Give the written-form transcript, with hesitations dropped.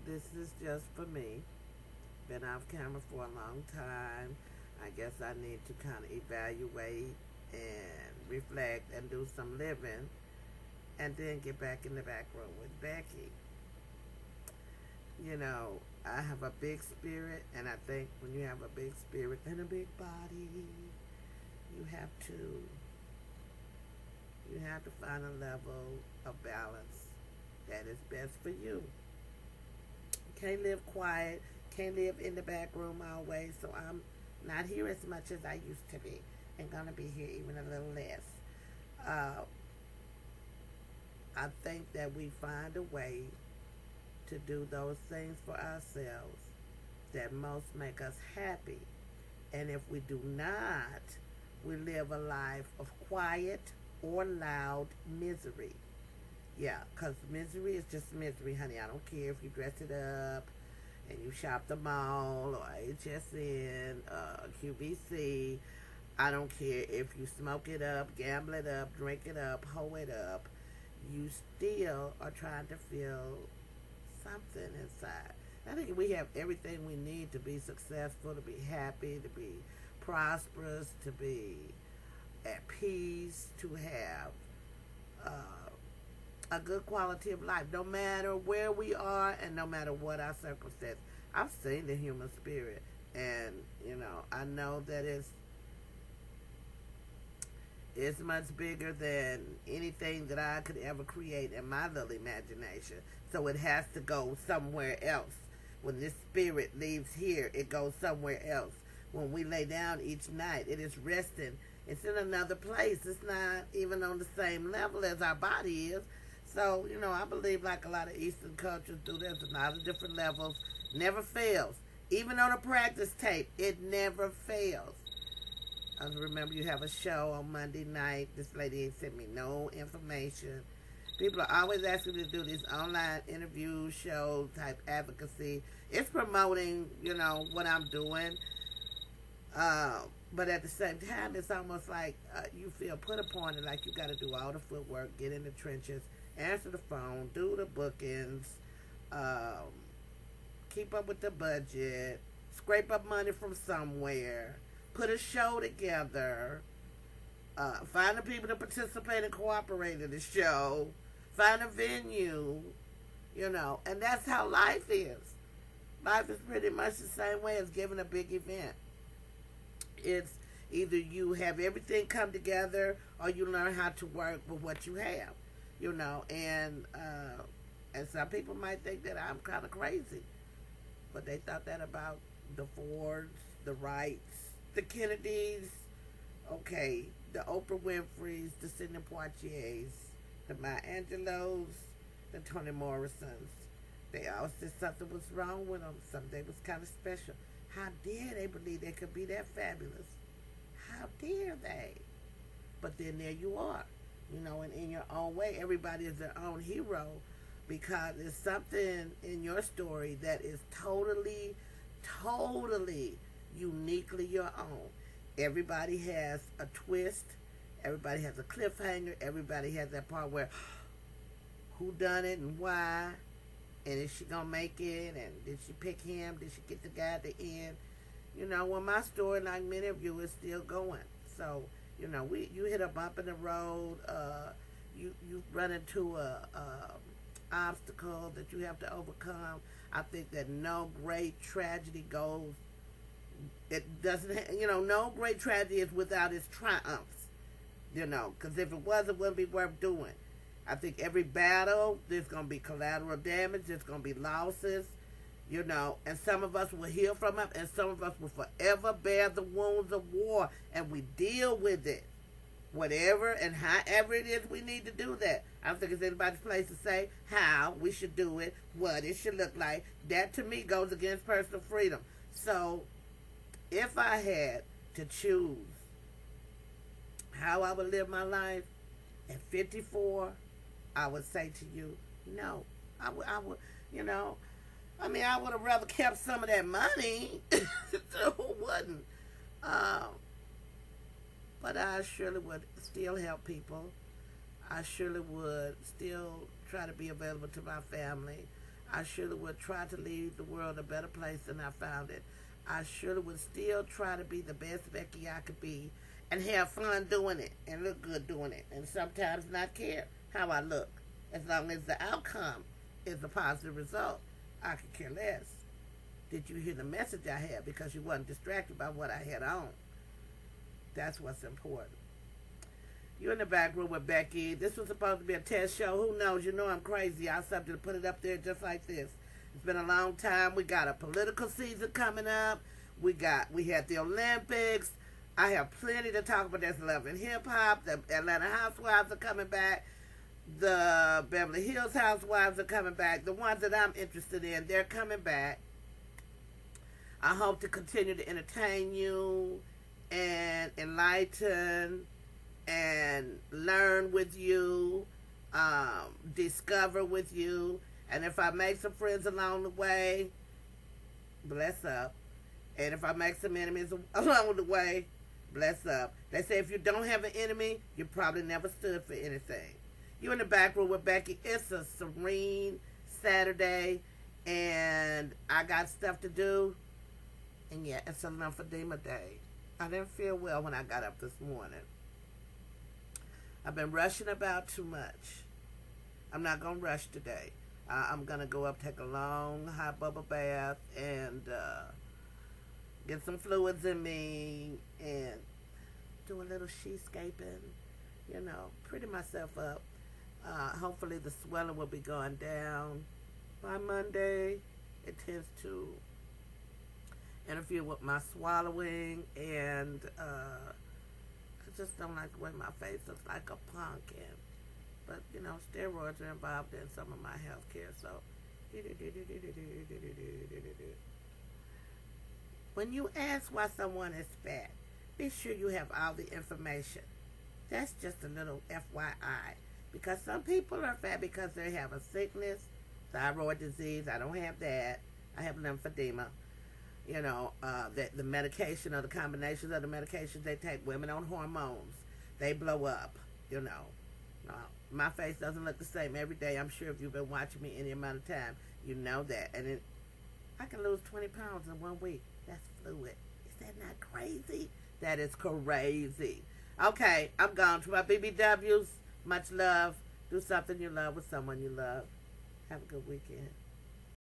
this is just for me. Been off camera for a long time. I guess I need to kind of evaluate and reflect and do some living and then get back in the back room with Becky. You know, I have a big spirit, and I think when you have a big spirit and a big body, you have to you have to find a level of balance that is best for you. Can't live quiet, can't live in the back room always, so I'm not here as much as I used to be and gonna be here even a little less. Uh, I think that we find a way to do those things for ourselves that most make us happy. And if we do not, we live a life of quiet or loud misery. Yeah, because misery is just misery, honey. I don't care if you dress it up and you shop the mall or HSN, QVC. I don't care if you smoke it up, gamble it up, drink it up, hoe it up. You still are trying to feel something inside. I think we have everything we need to be successful, to be happy, to be prosperous, to be at peace, to have a good quality of life, no matter where we are and no matter what our circumstance. I've seen the human spirit, and I know that it's much bigger than anything that I could ever create in my little imagination. So it has to go somewhere else. When this spirit leaves here, it goes somewhere else. When we lay down each night, it is resting. It's in another place. It's not even on the same level as our body is. So, I believe like a lot of Eastern cultures do, there's a lot of different levels. Never fails. Even on a practice tape, it never fails. I remember you have a show on Monday night. This lady ain't sent me no information. People are always asking me to do these online interview show type advocacy. It's promoting, what I'm doing. But at the same time, it's almost like you feel put upon it, like you got to do all the footwork, get in the trenches, answer the phone, do the bookings, keep up with the budget, scrape up money from somewhere, put a show together, find the people to participate and cooperate in the show, find a venue, and that's how life is. Life is pretty much the same way as giving a big event. It's either you have everything come together or you learn how to work with what you have, and some people might think that I'm kind of crazy, but they thought that about the Fords, the Wrights, the Kennedys, okay, the Oprah Winfreys, the Sidney Poitiers, the Maya Angelos, the Toni Morrisons. They all said something was wrong with them. Something was kind of special. How dare they believe they could be that fabulous? How dare they? But then there you are, and in your own way, everybody is their own hero because there's something in your story that is totally, totally uniquely your own. Everybody has a twist. Everybody has a cliffhanger. Everybody has that part where who done it and why, and is she gonna make it, and did she pick him, did she get the guy at the end? Well, my story, like many of you, is still going. So you hit a bump in the road, you run into a obstacle that you have to overcome. I think that no great tragedy goes, it doesn't, no great tragedy is without its triumphs, because if it was, it wouldn't be worth doing. I think every battle, there's going to be collateral damage, there's going to be losses, and some of us will heal from it, and some of us will forever bear the wounds of war, and we deal with it. Whatever and however it is we need to do that. I don't think it's anybody's place to say how we should do it, what it should look like. That, to me, goes against personal freedom. So, if I had to choose how I would live my life at 54, I would say to you, no. I would, I would have rather kept some of that money. Who wouldn't? But I surely would still help people. I surely would still try to be available to my family. I surely would try to leave the world a better place than I found it. I surely would still try to be the best Becky I could be and have fun doing it and look good doing it and sometimes not care how I look. As long as the outcome is a positive result, I could care less. Did you hear the message I had because you wasn't distracted by what I had on? That's what's important. You're in the back room with Becky. This was supposed to be a test show. Who knows? You know I'm crazy. I something to put it up there just like this. It's been a long time. We got a political season coming up. We had the Olympics. I have plenty to talk about. There's Love and Hip Hop. The Atlanta Housewives are coming back. The Beverly Hills Housewives are coming back. The ones that I'm interested in, they're coming back. I hope to continue to entertain you and enlighten and learn with you, discover with you. And if I make some friends along the way, bless up. And if I make some enemies along the way, bless up. They say if you don't have an enemy, you probably never stood for anything. You in the back room with Becky. It's a serene Saturday, and I got stuff to do. And yeah, it's a lymphedema day. I didn't feel well when I got up this morning. I've been rushing about too much. I'm not going to rush today. I'm going to go up, take a long hot bubble bath, and get some fluids in me, and do a little sheescaping, you know, pretty myself up. Hopefully the swelling will be going down by Monday. It tends to interfere with my swallowing, and I just don't like the way my face looks like a pumpkin. But, you know, steroids are involved in some of my health care, so. When you ask why someone is fat, be sure you have all the information. That's just a little FYI. Because some people are fat because they have a sickness, thyroid disease. I don't have that. I have lymphedema. You know, the medication or the combinations of the medications they take, women on hormones, they blow up, you know. My face doesn't look the same every day. I'm sure if you've been watching me any amount of time, you know that. And I can lose 20 pounds in 1 week. That's fluid. Is that not crazy? That is crazy. Okay, I'm gone. To my BBW'S, much love. Do something you love with someone you love. Have a good weekend.